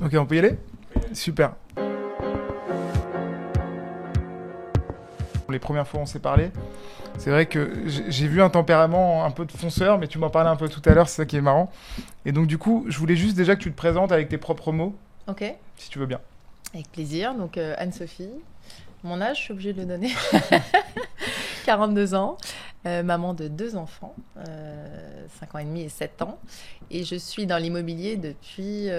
Ok, on peut y aller? Super. Les premières fois où on s'est parlé, c'est vrai que j'ai vu un tempérament un peu de fonceur, mais tu m'en parlais un peu tout à l'heure, c'est ça qui est marrant. Et donc du coup, je voulais juste déjà que tu te présentes avec tes propres mots, Ok, si tu veux bien. avec plaisir. Donc Anne-Sophie, mon âge, je suis obligée de le donner. 42 ans, maman de 2 enfants, 5 ans et demi et 7 ans. Et je suis dans l'immobilier depuis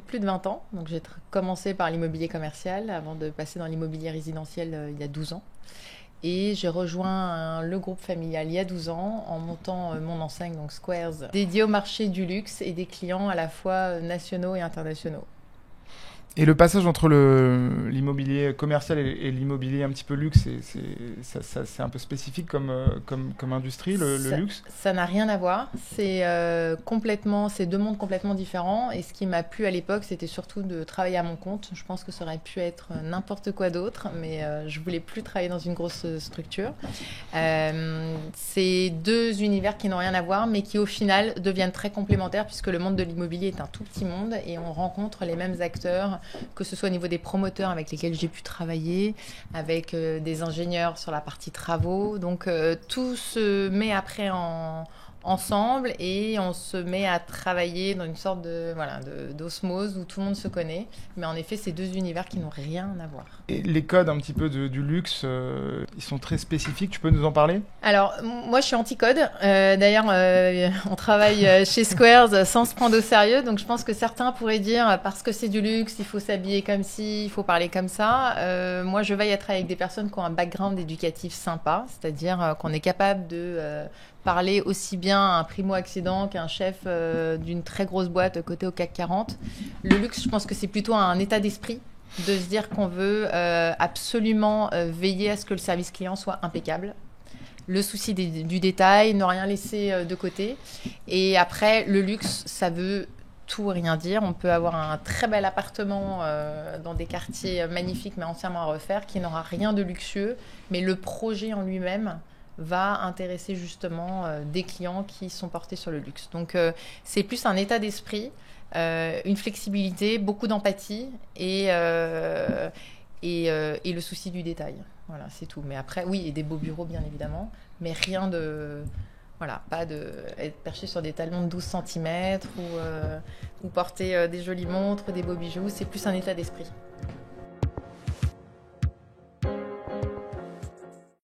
plus de 20 ans. Donc j'ai commencé par l'immobilier commercial avant de passer dans l'immobilier résidentiel il y a 12 ans. Et j'ai rejoint le groupe familial il y a 12 ans en montant mon enseigne, donc Squares, dédiée au marché du luxe et des clients à la fois nationaux et internationaux. Et le passage entre l'immobilier commercial et l'immobilier un petit peu luxe, c'est un peu spécifique comme industrie, le Ça, luxe. ça n'a rien à voir. C'est deux mondes complètement différents. Et ce qui m'a plu à l'époque, c'était surtout de travailler à mon compte. Je pense que ça aurait pu être n'importe quoi d'autre, mais je voulais plus travailler dans une grosse structure. C'est deux univers qui n'ont rien à voir, mais qui au final deviennent très complémentaires puisque le monde de l'immobilier est un tout petit monde et on rencontre les mêmes acteurs, que ce soit au niveau des promoteurs avec lesquels j'ai pu travailler, avec des ingénieurs sur la partie travaux. Donc tout se met après ensemble et on se met à travailler dans une sorte d'osmose où tout le monde se connaît. Mais en effet, c'est deux univers qui n'ont rien à voir. Et les codes un petit peu du luxe, ils sont très spécifiques. Tu peux nous en parler? Alors, moi, je suis anti-code. D'ailleurs, on travaille chez Squares sans se prendre au sérieux. Donc, je pense que certains pourraient dire, parce que c'est du luxe, il faut s'habiller comme ci, il faut parler comme ça. Moi, je veille à travailler avec des personnes qui ont un background éducatif sympa. C'est-à-dire qu'on est capable de parler aussi bien à un primo-accédant qu'un chef d'une très grosse boîte côté au CAC 40. Le luxe, je pense que c'est plutôt un état d'esprit de se dire qu'on veut absolument veiller à ce que le service client soit impeccable. Le souci du détail, ne rien laisser de côté. Et après, le luxe, ça veut tout et rien dire. On peut avoir un très bel appartement dans des quartiers magnifiques mais entièrement à refaire qui n'aura rien de luxueux, mais le projet en lui-même va intéresser justement des clients qui sont portés sur le luxe. Donc c'est plus un état d'esprit, une flexibilité, beaucoup d'empathie et le souci du détail. Voilà, c'est tout. Mais après, oui, et des beaux bureaux, bien évidemment, mais rien de... Voilà, pas de être perché sur des talons de 12 cm ou porter des jolies montres, des beaux bijoux. C'est plus un état d'esprit.